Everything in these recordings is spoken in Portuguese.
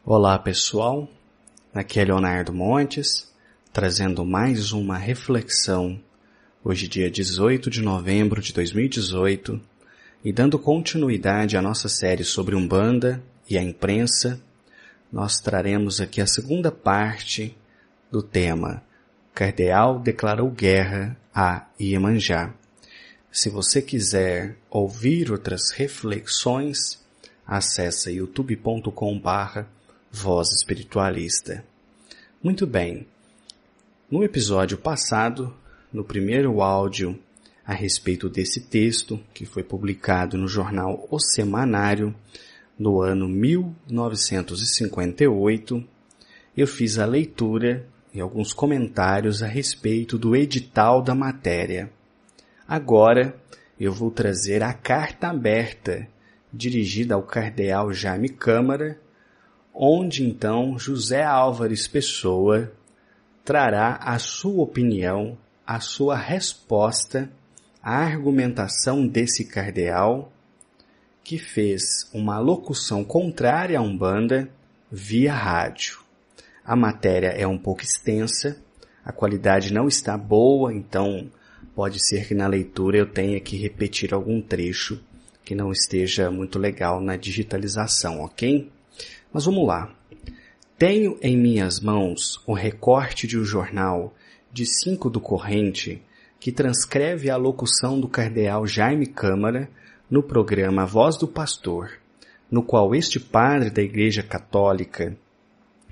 Olá pessoal, aqui é Leonardo Montes, trazendo mais uma reflexão, hoje dia 18 de novembro de 2018, e dando continuidade à nossa série sobre Umbanda e a imprensa, nós traremos aqui a segunda parte do tema Cardeal declarou guerra a Iemanjá. Se você quiser ouvir outras reflexões, acesse youtube.com/Voz Espiritualista. Muito bem, no episódio passado, no primeiro áudio a respeito desse texto, que foi publicado no jornal O Semanário, no ano 1958, eu fiz a leitura e alguns comentários a respeito do edital da matéria. Agora eu vou trazer a carta aberta, dirigida ao Cardeal Jaime Câmara, onde então José Álvares Pessoa trará a sua opinião, a sua resposta à argumentação desse cardeal que fez uma locução contrária à Umbanda via rádio. A matéria é um pouco extensa, a qualidade não está boa, então pode ser que na leitura eu tenha que repetir algum trecho que não esteja muito legal na digitalização, ok? Mas vamos lá. Tenho em minhas mãos o recorte de um jornal de 5 do corrente que transcreve a locução do cardeal Jaime Câmara no programa Voz do Pastor, no qual este padre da Igreja Católica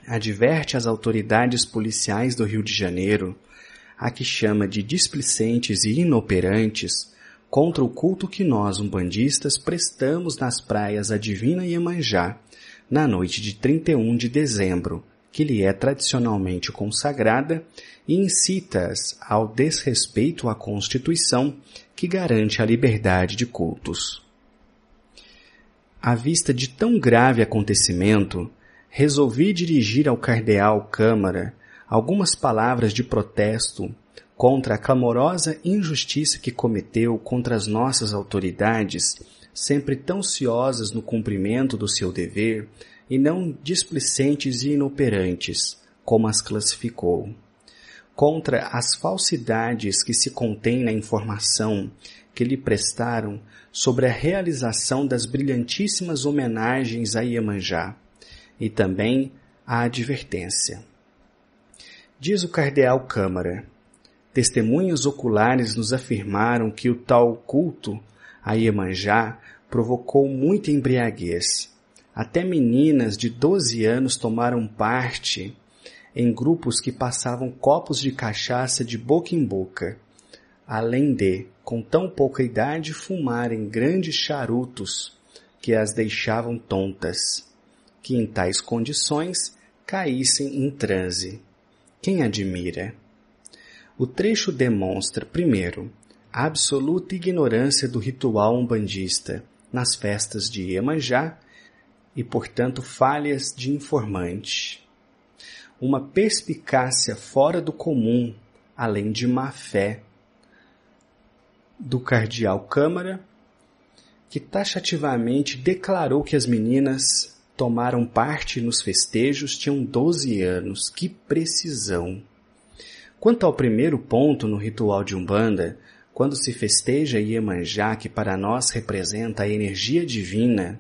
adverte as autoridades policiais do Rio de Janeiro, a que chama de displicentes e inoperantes, contra o culto que nós, umbandistas, prestamos nas praias da Divina Iemanjá, na noite de 31 de dezembro, que lhe é tradicionalmente consagrada, e incita-as ao desrespeito à Constituição que garante a liberdade de cultos. À vista de tão grave acontecimento, resolvi dirigir ao Cardeal Câmara algumas palavras de protesto contra a clamorosa injustiça que cometeu contra as nossas autoridades, sempre tão ciosas no cumprimento do seu dever e não displicentes e inoperantes, como as classificou. Contra as falsidades que se contém na informação que lhe prestaram sobre a realização das brilhantíssimas homenagens a Iemanjá, e também a advertência. Diz o Cardeal Câmara: testemunhas oculares nos afirmaram que o tal culto a Iemanjá provocou muita embriaguez. Até meninas de 12 anos tomaram parte em grupos que passavam copos de cachaça de boca em boca, além de, com tão pouca idade, fumarem grandes charutos que as deixavam tontas, que em tais condições caíssem em transe. Quem admira? O trecho demonstra, primeiro, a absoluta ignorância do ritual umbandista nas festas de Iemanjá e, portanto, falhas de informante. Uma perspicácia fora do comum, além de má-fé, do cardeal Câmara, que taxativamente declarou que as meninas tomaram parte nos festejos tinham 12 anos. Que precisão! Quanto ao primeiro ponto no ritual de Umbanda, quando se festeja Iemanjá, que para nós representa a energia divina,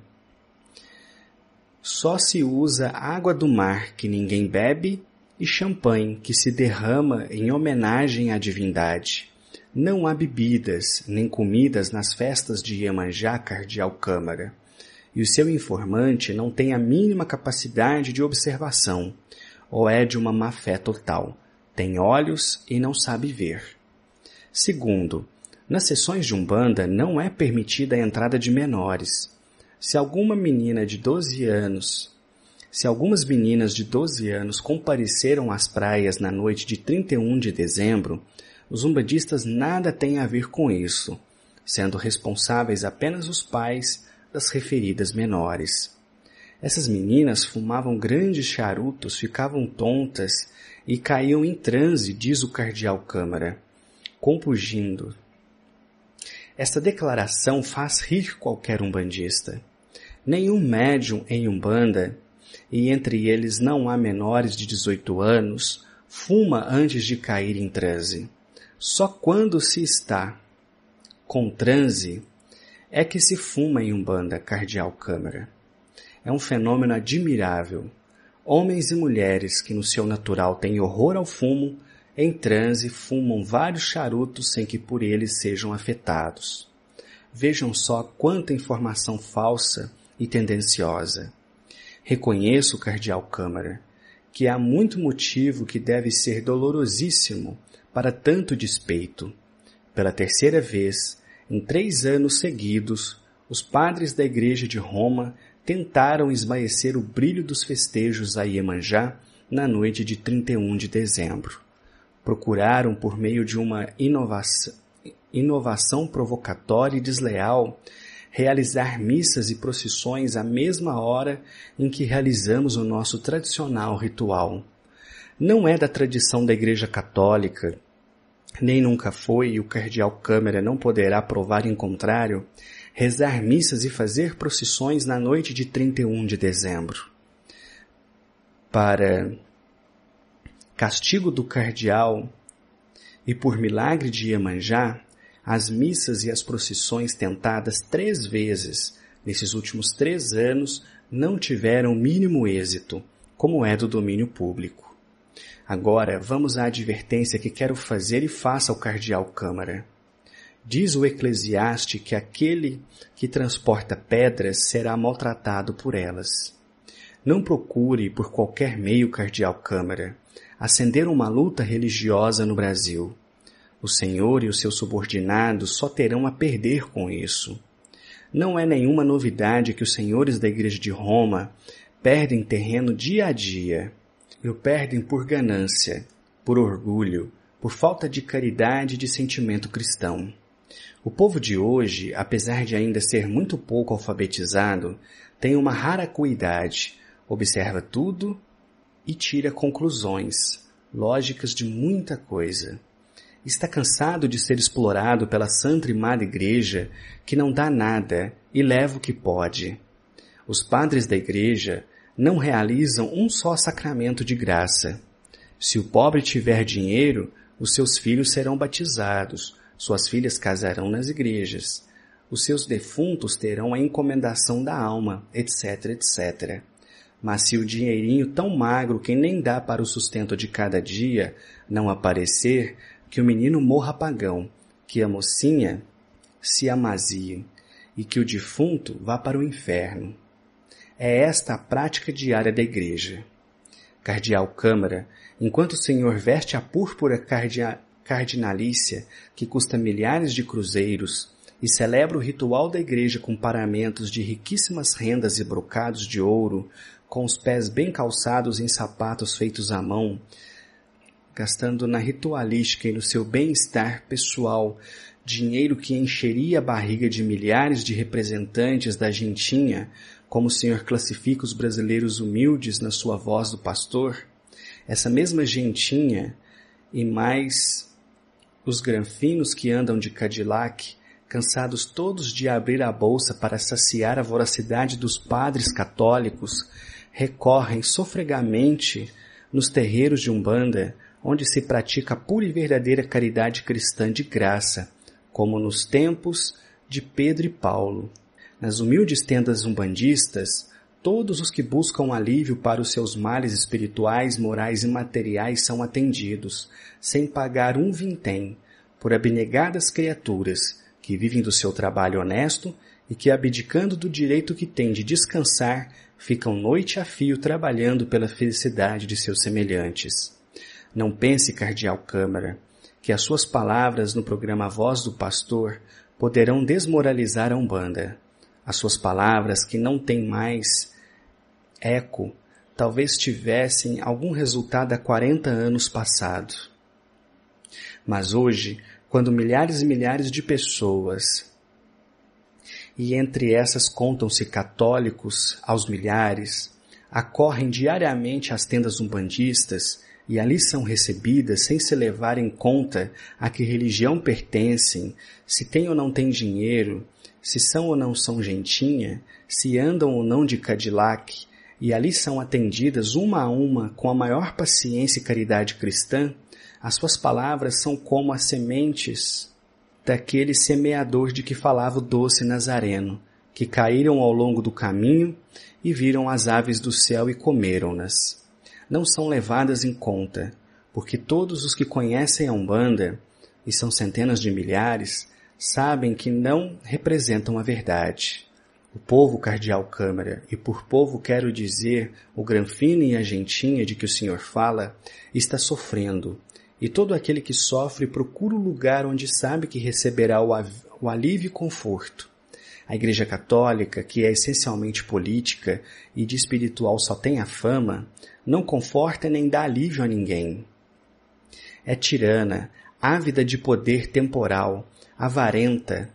só se usa água do mar que ninguém bebe e champanhe que se derrama em homenagem à divindade. Não há bebidas nem comidas nas festas de Iemanjá, cardeal Câmara. E o seu informante não tem a mínima capacidade de observação, ou é de uma má-fé total. Tem olhos e não sabe ver. Segundo, nas sessões de Umbanda não é permitida a entrada de menores. Se algumas meninas de 12 anos compareceram às praias na noite de 31 de dezembro, os umbandistas nada têm a ver com isso, sendo responsáveis apenas os pais das referidas menores. Essas meninas fumavam grandes charutos, ficavam tontas e caíam em transe, diz o cardeal Câmara, compungindo. Esta declaração faz rir qualquer umbandista. Nenhum médium em Umbanda e entre eles não há menores de 18 anos, fuma antes de cair em transe. Só quando se está com transe é que se fuma em Umbanda, Cardeal Câmara. É um fenômeno admirável. Homens e mulheres que no seu natural têm horror ao fumo, em transe fumam vários charutos sem que por eles sejam afetados. Vejam só quanta informação falsa e tendenciosa. Reconheço, Cardeal Câmara, que há muito motivo que deve ser dolorosíssimo para tanto despeito. Pela terceira vez, em 3 anos seguidos, os padres da Igreja de Roma tentaram esmaecer o brilho dos festejos a Iemanjá na noite de 31 de dezembro. Procuraram, por meio de uma inovação provocatória e desleal, realizar missas e procissões à mesma hora em que realizamos o nosso tradicional ritual. Não é da tradição da Igreja Católica, nem nunca foi, e o Cardeal Câmara não poderá provar em contrário, rezar missas e fazer procissões na noite de 31 de dezembro. Para castigo do cardeal e por milagre de Iemanjá, as missas e as procissões tentadas 3 vezes nesses últimos 3 anos não tiveram o mínimo êxito, como é do domínio público. Agora, vamos à advertência que quero fazer e faça ao Cardeal Câmara. Diz o Eclesiastes que aquele que transporta pedras será maltratado por elas. Não procure, por qualquer meio, Cardeal Câmara, acender uma luta religiosa no Brasil. O Senhor e os seus subordinados só terão a perder com isso. Não é nenhuma novidade que os senhores da Igreja de Roma perdem terreno dia a dia. E o perdem por ganância, por orgulho, por falta de caridade e de sentimento cristão. O povo de hoje, apesar de ainda ser muito pouco alfabetizado, tem uma rara acuidade, observa tudo e tira conclusões, lógicas de muita coisa. Está cansado de ser explorado pela Santa e Madre Igreja, que não dá nada e leva o que pode. Os padres da Igreja não realizam um só sacramento de graça. Se o pobre tiver dinheiro, os seus filhos serão batizados, suas filhas casarão nas igrejas, os seus defuntos terão a encomendação da alma, etc, etc. Mas se o dinheirinho tão magro que nem dá para o sustento de cada dia não aparecer, que o menino morra pagão, que a mocinha se amazie e que o defunto vá para o inferno. É esta a prática diária da Igreja. Cardeal Câmara, enquanto o Senhor veste a púrpura cardinalícia, que custa milhares de cruzeiros, e celebra o ritual da Igreja com paramentos de riquíssimas rendas e brocados de ouro, com os pés bem calçados em sapatos feitos à mão, gastando na ritualística e no seu bem-estar pessoal dinheiro que encheria a barriga de milhares de representantes da gentinha, como o Senhor classifica os brasileiros humildes na sua voz do pastor, essa mesma gentinha e mais os granfinos que andam de Cadillac, cansados todos de abrir a bolsa para saciar a voracidade dos padres católicos, recorrem sofregamente nos terreiros de Umbanda, onde se pratica a pura e verdadeira caridade cristã de graça, como nos tempos de Pedro e Paulo. Nas humildes tendas umbandistas, todos os que buscam alívio para os seus males espirituais, morais e materiais são atendidos, sem pagar um vintém, por abnegadas criaturas que vivem do seu trabalho honesto e que, abdicando do direito que têm de descansar, ficam noite a fio trabalhando pela felicidade de seus semelhantes. Não pense, Cardeal Câmara, que as suas palavras no programa Voz do Pastor poderão desmoralizar a Umbanda. As suas palavras, que não têm mais eco, talvez tivessem algum resultado há 40 anos passados. Mas hoje, quando milhares e milhares de pessoas, e entre essas contam-se católicos aos milhares, acorrem diariamente às tendas umbandistas e ali são recebidas sem se levar em conta a que religião pertencem, se têm ou não têm dinheiro, se são ou não são gentinha, se andam ou não de Cadillac, e ali são atendidas uma a uma com a maior paciência e caridade cristã, as suas palavras são como as sementes daquele semeador de que falava o doce Nazareno, que caíram ao longo do caminho e viram as aves do céu e comeram-nas. Não são levadas em conta, porque todos os que conhecem a Umbanda, e são centenas de milhares, sabem que não representam a verdade. O povo cardeal Câmara, e por povo quero dizer o Granfino e a Gentinha de que o Senhor fala, está sofrendo, e todo aquele que sofre procura o lugar onde sabe que receberá o alívio e conforto. A Igreja Católica, que é essencialmente política e de espiritual só tem a fama, não conforta nem dá alívio a ninguém. É tirana, ávida de poder temporal, avarenta,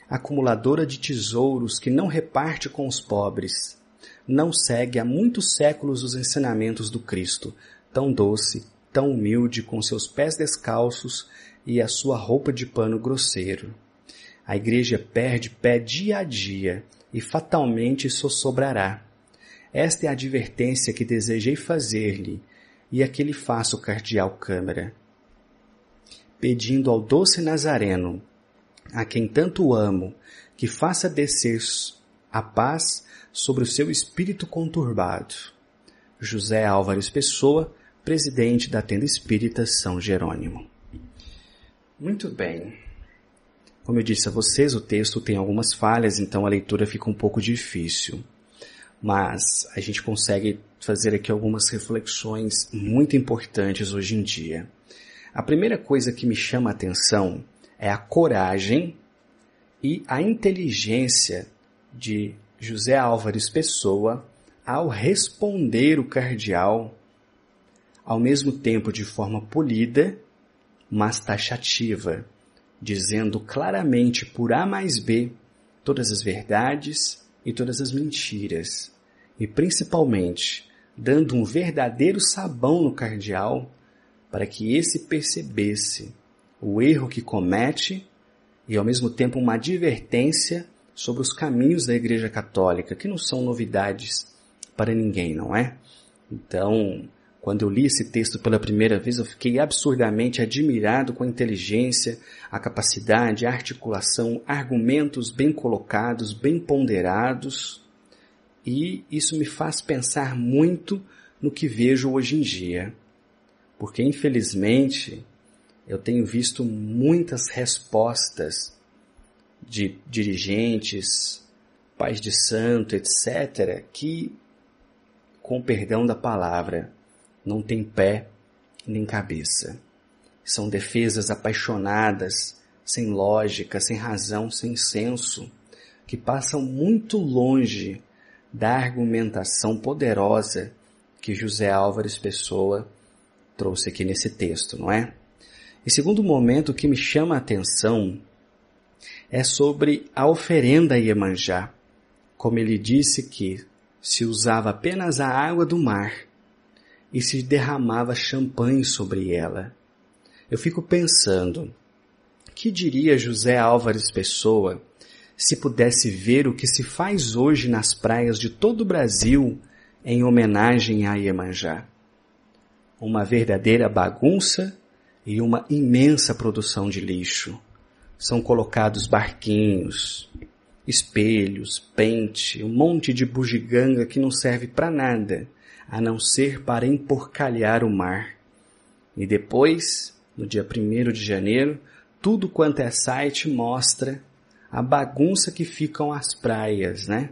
acumuladora de tesouros que não reparte com os pobres. Não segue há muitos séculos os ensinamentos do Cristo, tão doce, tão humilde, com seus pés descalços e a sua roupa de pano grosseiro. A Igreja perde pé dia a dia e fatalmente sossobrará. Esta é a advertência que desejei fazer-lhe e a que lhe faço, cardeal Câmara, pedindo ao doce Nazareno, a quem tanto amo, que faça descer a paz sobre o seu espírito conturbado. José Álvares Pessoa, presidente da Tenda Espírita São Jerônimo. Muito bem. Como eu disse a vocês, o texto tem algumas falhas, então a leitura fica um pouco difícil. Mas a gente consegue fazer aqui algumas reflexões muito importantes hoje em dia. A primeira coisa que me chama a atenção é a coragem e a inteligência de José Álvares Pessoa ao responder o cardeal, ao mesmo tempo de forma polida, mas taxativa, dizendo claramente por A mais B todas as verdades e todas as mentiras, e principalmente dando um verdadeiro sabão no cardeal para que esse percebesse o erro que comete e ao mesmo tempo uma advertência sobre os caminhos da Igreja Católica, que não são novidades para ninguém, não é? Então, quando eu li esse texto pela primeira vez, eu fiquei absurdamente admirado com a inteligência, a capacidade, a articulação, argumentos bem colocados, bem ponderados, e isso me faz pensar muito no que vejo hoje em dia. Porque, infelizmente, eu tenho visto muitas respostas de dirigentes, pais de santo, etc., que, com perdão da palavra, não tem pé nem cabeça. São defesas apaixonadas, sem lógica, sem razão, sem senso, que passam muito longe da argumentação poderosa que José Álvares Pessoa trouxe aqui nesse texto, não é? E segundo momento, o que me chama a atenção é sobre a oferenda a Iemanjá. Como ele disse que se usava apenas a água do mar e se derramava champanhe sobre ela. Eu fico pensando, que diria José Álvares Pessoa se pudesse ver o que se faz hoje nas praias de todo o Brasil em homenagem a Iemanjá? Uma verdadeira bagunça e uma imensa produção de lixo. São colocados barquinhos, espelhos, pente, um monte de bugiganga que não serve para nada, a não ser para emporcalhar o mar. E depois, no dia 1º de janeiro, tudo quanto é site mostra a bagunça que ficam as praias, né?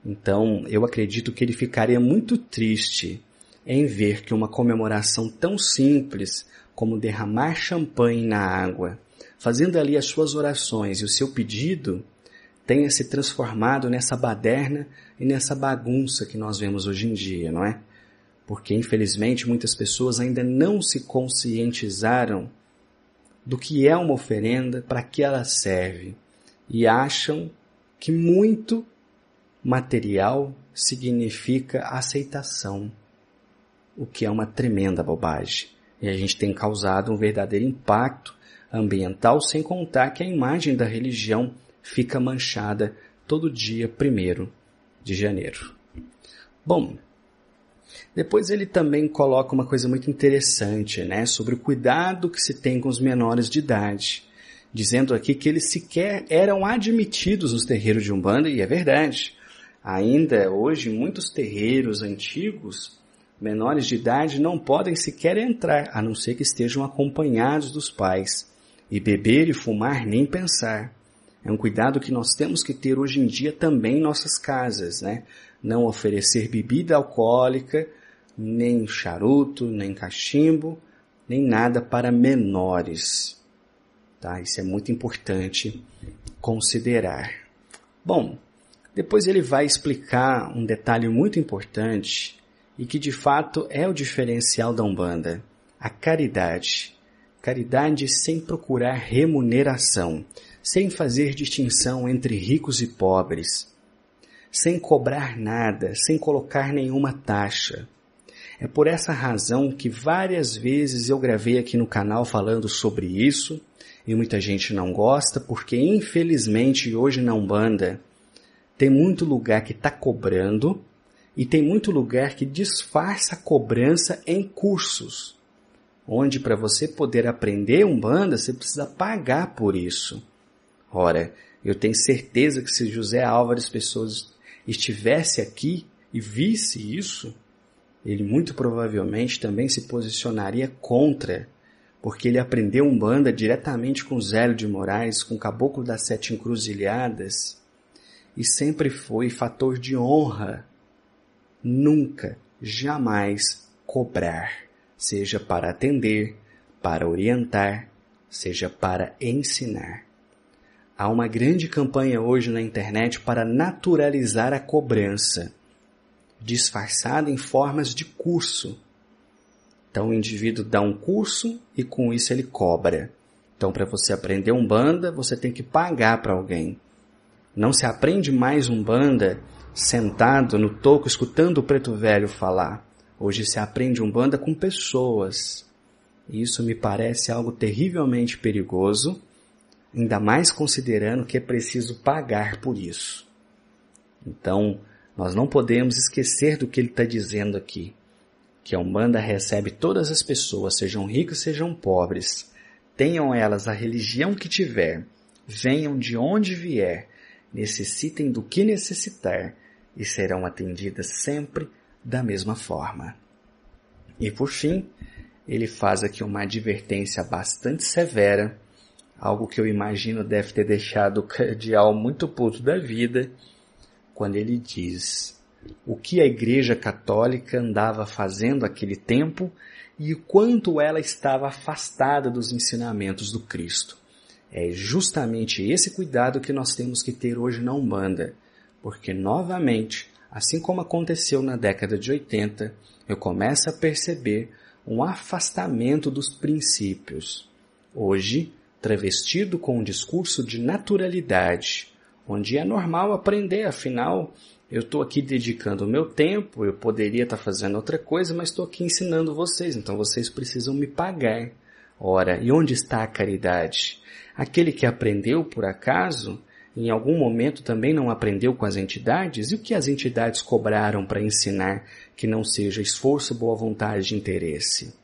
Então, eu acredito que ele ficaria muito triste em ver que uma comemoração tão simples como derramar champanhe na água, fazendo ali as suas orações e o seu pedido, tenha se transformado nessa baderna e nessa bagunça que nós vemos hoje em dia, não é? Porque, infelizmente, muitas pessoas ainda não se conscientizaram do que é uma oferenda, para que ela serve, e acham que muito material significa aceitação, o que é uma tremenda bobagem. E a gente tem causado um verdadeiro impacto ambiental, sem contar que a imagem da religião fica manchada todo dia 1º de janeiro. Bom, depois ele também coloca uma coisa muito interessante, né, sobre o cuidado que se tem com os menores de idade, dizendo aqui que eles sequer eram admitidos nos terreiros de Umbanda, e é verdade. Ainda hoje, muitos terreiros antigos, menores de idade não podem sequer entrar, a não ser que estejam acompanhados dos pais. E beber e fumar nem pensar. É um cuidado que nós temos que ter hoje em dia também em nossas casas, né? Não oferecer bebida alcoólica, nem charuto, nem cachimbo, nem nada para menores. Tá? Isso é muito importante considerar. Bom, depois ele vai explicar um detalhe muito importante e que de fato é o diferencial da Umbanda, a caridade. Caridade sem procurar remuneração, sem fazer distinção entre ricos e pobres, sem cobrar nada, sem colocar nenhuma taxa. É por essa razão que várias vezes eu gravei aqui no canal falando sobre isso, e muita gente não gosta, porque infelizmente hoje na Umbanda tem muito lugar que está cobrando e tem muito lugar que disfarça a cobrança em cursos, onde para você poder aprender Umbanda você precisa pagar por isso. Ora, eu tenho certeza que se José Álvares Pessoa estivesse aqui e visse isso, ele muito provavelmente também se posicionaria contra, porque ele aprendeu Umbanda diretamente com Zélio de Moraes, com o Caboclo das Sete Encruzilhadas, e sempre foi fator de honra, nunca, jamais cobrar, seja para atender, para orientar, seja para ensinar. Há uma grande campanha hoje na internet para naturalizar a cobrança, disfarçada em formas de curso. Então o indivíduo dá um curso e com isso ele cobra. Então para você aprender Umbanda, você tem que pagar para alguém. Não se aprende mais Umbanda sentado no toco escutando o preto velho falar. Hoje se aprende Umbanda com pessoas. E isso me parece algo terrivelmente perigoso, ainda mais considerando que é preciso pagar por isso. Então, nós não podemos esquecer do que ele está dizendo aqui, que a Umbanda recebe todas as pessoas, sejam ricas, sejam pobres, tenham elas a religião que tiver, venham de onde vier, necessitem do que necessitar e serão atendidas sempre da mesma forma. E por fim, ele faz aqui uma advertência bastante severa, algo que eu imagino deve ter deixado o cardeal muito puto da vida, quando ele diz o que a Igreja Católica andava fazendo naquele tempo e o quanto ela estava afastada dos ensinamentos do Cristo. É justamente esse cuidado que nós temos que ter hoje na Umbanda, porque novamente, assim como aconteceu na década de 80, eu começo a perceber um afastamento dos princípios. Hoje, travestido com um discurso de naturalidade, onde é normal aprender, afinal, eu estou aqui dedicando o meu tempo, eu poderia estar fazendo outra coisa, mas estou aqui ensinando vocês, então vocês precisam me pagar. Ora, e onde está a caridade? Aquele que aprendeu por acaso, em algum momento também não aprendeu com as entidades? E o que as entidades cobraram para ensinar que não seja esforço, boa vontade e interesse?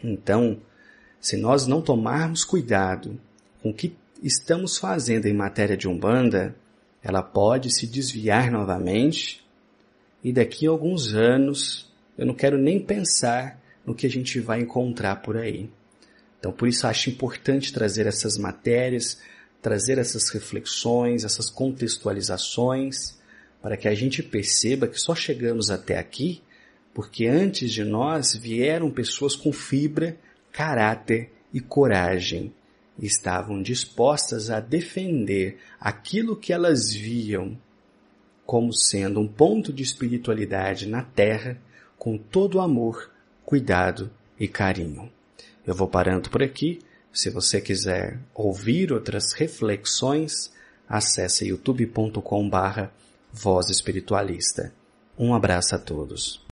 Então, se nós não tomarmos cuidado com o que estamos fazendo em matéria de Umbanda, ela pode se desviar novamente e daqui a alguns anos eu não quero nem pensar no que a gente vai encontrar por aí. Então, por isso acho importante trazer essas matérias, trazer essas reflexões, essas contextualizações, para que a gente perceba que só chegamos até aqui porque antes de nós vieram pessoas com fibra, caráter e coragem. Estavam dispostas a defender aquilo que elas viam como sendo um ponto de espiritualidade na Terra, com todo amor, cuidado e carinho. Eu vou parando por aqui. Se você quiser ouvir outras reflexões, acesse youtube.com/Voz Espiritualista. Um abraço a todos.